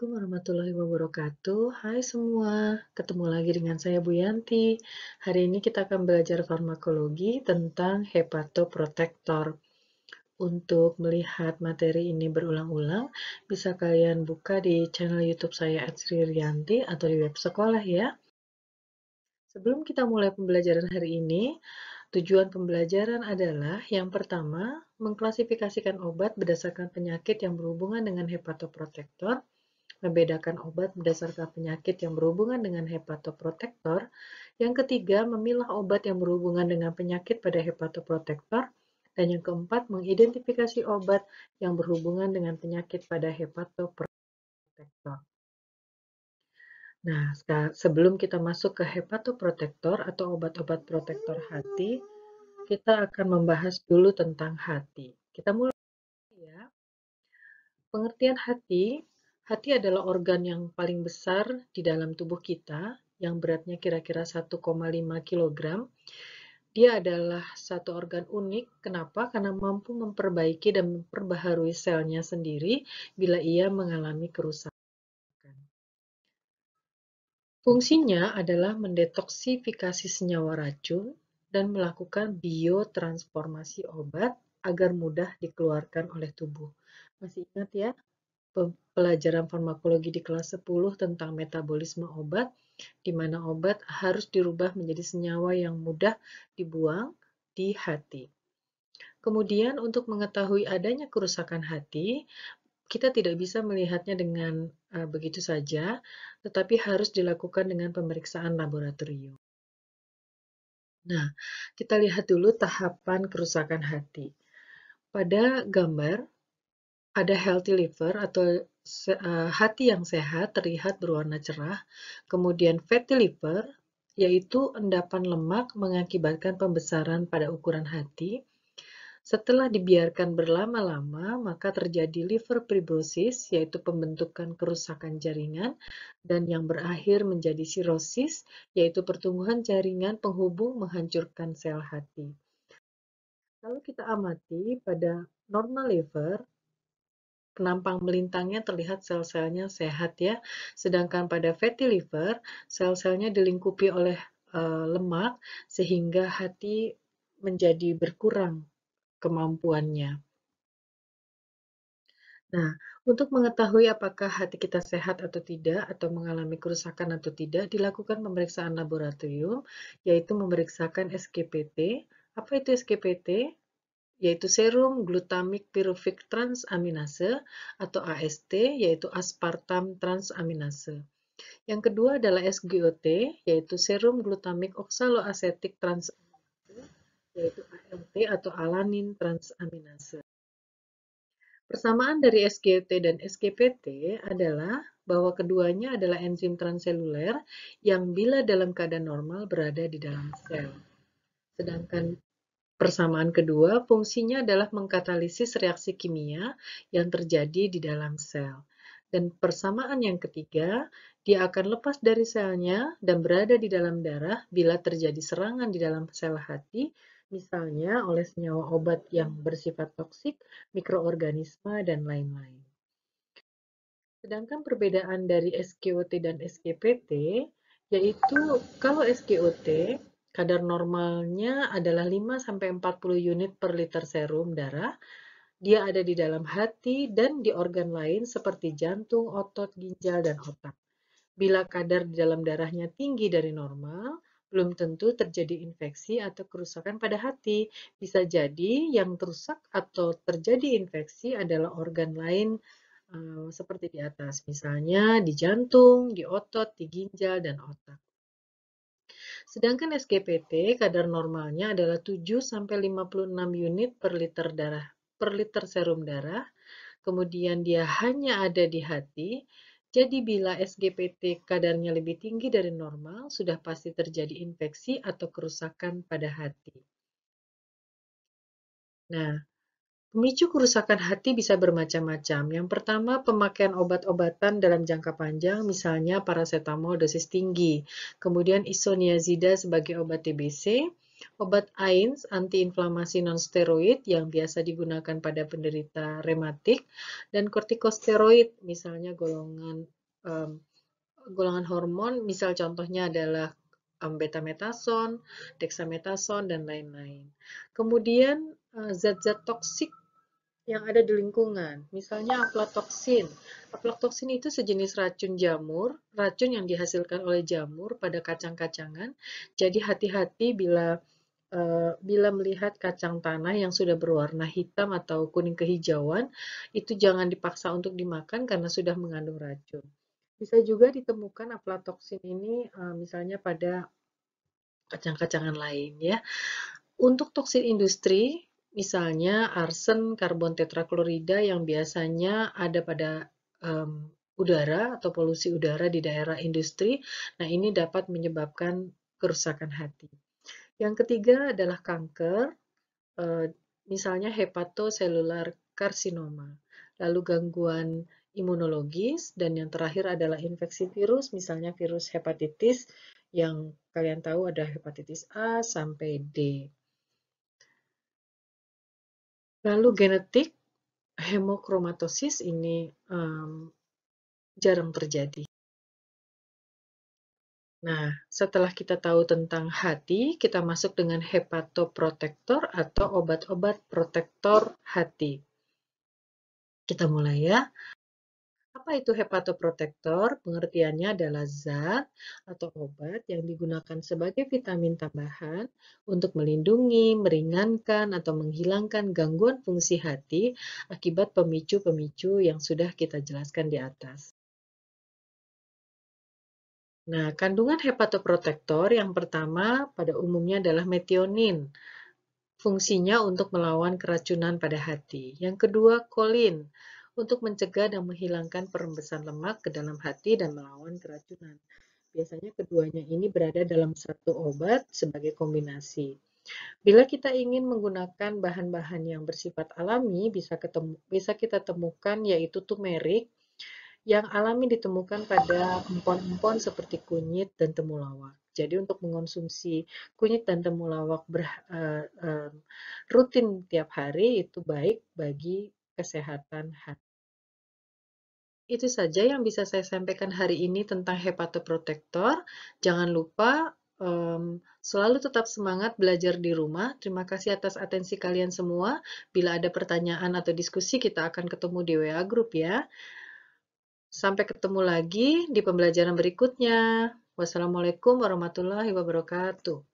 Assalamualaikum warahmatullahi wabarakatuh. Hai semua, ketemu lagi dengan saya Bu Yanti. Hari ini kita akan belajar farmakologi tentang hepatoprotektor. Untuk melihat materi ini berulang-ulang, bisa kalian buka di channel YouTube saya @sririanti atau di web sekolah ya. Sebelum kita mulai pembelajaran hari ini, tujuan pembelajaran adalah yang pertama, mengklasifikasikan obat berdasarkan penyakit yang berhubungan dengan hepatoprotektor, membedakan obat berdasarkan penyakit yang berhubungan dengan hepatoprotektor. Yang ketiga, memilah obat yang berhubungan dengan penyakit pada hepatoprotektor. Dan yang keempat, mengidentifikasi obat yang berhubungan dengan penyakit pada hepatoprotektor. Nah, sebelum kita masuk ke hepatoprotektor atau obat-obat protektor hati, kita akan membahas dulu tentang hati. Kita mulai ya. Pengertian hati, hati adalah organ yang paling besar di dalam tubuh kita, yang beratnya kira-kira 1,5 kg. Dia adalah satu organ unik. Kenapa? Karena mampu memperbaiki dan memperbaharui selnya sendiri bila ia mengalami kerusakan. Fungsinya adalah mendetoksifikasi senyawa racun dan melakukan biotransformasi obat agar mudah dikeluarkan oleh tubuh. Masih ingat ya? Pelajaran farmakologi di kelas 10 tentang metabolisme obat, di mana obat harus dirubah menjadi senyawa yang mudah dibuang di hati. Kemudian untuk mengetahui adanya kerusakan hati, kita tidak bisa melihatnya dengan begitu saja, tetapi harus dilakukan dengan pemeriksaan laboratorium. Nah, kita lihat dulu tahapan kerusakan hati. Pada gambar, ada healthy liver atau hati yang sehat terlihat berwarna cerah, kemudian fatty liver, yaitu endapan lemak mengakibatkan pembesaran pada ukuran hati. Setelah dibiarkan berlama-lama, maka terjadi liver fibrosis, yaitu pembentukan kerusakan jaringan, dan yang berakhir menjadi sirosis, yaitu pertumbuhan jaringan penghubung menghancurkan sel hati. Kalau kita amati pada normal liver, penampang melintangnya terlihat sel-selnya sehat ya, sedangkan pada fatty liver, sel-selnya dilingkupi oleh lemak sehingga hati menjadi berkurang kemampuannya. Nah, untuk mengetahui apakah hati kita sehat atau tidak, atau mengalami kerusakan atau tidak, dilakukan pemeriksaan laboratorium, yaitu memeriksakan SGPT. Apa itu SGPT? Yaitu serum glutamic pyruvic transaminase atau AST, yaitu aspartam transaminase. Yang kedua adalah SGOT, yaitu serum glutamic oxaloacetic transaminase, yaitu ALT atau alanin transaminase. Persamaan dari SGOT dan SGPT adalah bahwa keduanya adalah enzim transseluler yang bila dalam keadaan normal berada di dalam sel. Sedangkan persamaan kedua fungsinya adalah mengkatalisis reaksi kimia yang terjadi di dalam sel. Dan persamaan yang ketiga, dia akan lepas dari selnya dan berada di dalam darah bila terjadi serangan di dalam sel hati, misalnya oleh senyawa obat yang bersifat toksik, mikroorganisme, dan lain-lain. Sedangkan perbedaan dari SGOT dan SGPT, yaitu kalau SGOT, kadar normalnya adalah 5-40 unit per liter serum darah. Dia ada di dalam hati dan di organ lain seperti jantung, otot, ginjal, dan otak. Bila kadar di dalam darahnya tinggi dari normal, belum tentu terjadi infeksi atau kerusakan pada hati. Bisa jadi yang rusak atau terjadi infeksi adalah organ lain seperti di atas, misalnya di jantung, di otot, di ginjal, dan otak. Sedangkan SGPT, kadar normalnya adalah 7-56 unit per liter darah, per liter serum darah. Kemudian dia hanya ada di hati. Jadi bila SGPT kadarnya lebih tinggi dari normal, sudah pasti terjadi infeksi atau kerusakan pada hati. Nah, pemicu kerusakan hati bisa bermacam-macam. Yang pertama, pemakaian obat-obatan dalam jangka panjang, misalnya paracetamol dosis tinggi. Kemudian isoniazida sebagai obat TBC. Obat AINS, antiinflamasi nonsteroid yang biasa digunakan pada penderita rematik, dan kortikosteroid, misalnya golongan hormon, misal contohnya adalah betametason, dexamethasone, dan lain-lain. Kemudian zat-zat toksik yang ada di lingkungan, misalnya aflatoksin. Aflatoksin itu sejenis racun jamur, racun yang dihasilkan oleh jamur pada kacang-kacangan. Jadi hati-hati bila melihat kacang tanah yang sudah berwarna hitam atau kuning kehijauan, itu jangan dipaksa untuk dimakan karena sudah mengandung racun. Bisa juga ditemukan aflatoksin ini misalnya pada kacang-kacangan lain ya. Untuk toksin industri, misalnya arsen, karbon tetraklorida yang biasanya ada pada udara atau polusi udara di daerah industri, nah ini dapat menyebabkan kerusakan hati. Yang ketiga adalah kanker, misalnya hepatocellular carcinoma, lalu gangguan imunologis, dan yang terakhir adalah infeksi virus, misalnya virus hepatitis yang kalian tahu ada hepatitis A sampai D. Lalu genetik hemokromatosis ini jarang terjadi. Nah, setelah kita tahu tentang hati, kita masuk dengan hepatoprotektor atau obat-obat protektor hati. Kita mulai ya. Apa itu hepatoprotektor? Pengertiannya adalah zat atau obat yang digunakan sebagai vitamin tambahan untuk melindungi, meringankan, atau menghilangkan gangguan fungsi hati akibat pemicu-pemicu yang sudah kita jelaskan di atas. Nah, kandungan hepatoprotektor yang pertama pada umumnya adalah metionin. Fungsinya untuk melawan keracunan pada hati. Yang kedua, kolin, untuk mencegah dan menghilangkan perembesan lemak ke dalam hati dan melawan keracunan. Biasanya keduanya ini berada dalam satu obat sebagai kombinasi. Bila kita ingin menggunakan bahan-bahan yang bersifat alami, bisa kita temukan yaitu turmeric, yang alami ditemukan pada empon-empon seperti kunyit dan temulawak. Jadi untuk mengonsumsi kunyit dan temulawak rutin tiap hari itu baik bagi kesehatan hati. Itu saja yang bisa saya sampaikan hari ini tentang hepatoprotektor. Jangan lupa selalu tetap semangat belajar di rumah. Terima kasih atas atensi kalian semua. Bila ada pertanyaan atau diskusi, kita akan ketemu di WA Group ya. Sampai ketemu lagi di pembelajaran berikutnya. Wassalamualaikum warahmatullahi wabarakatuh.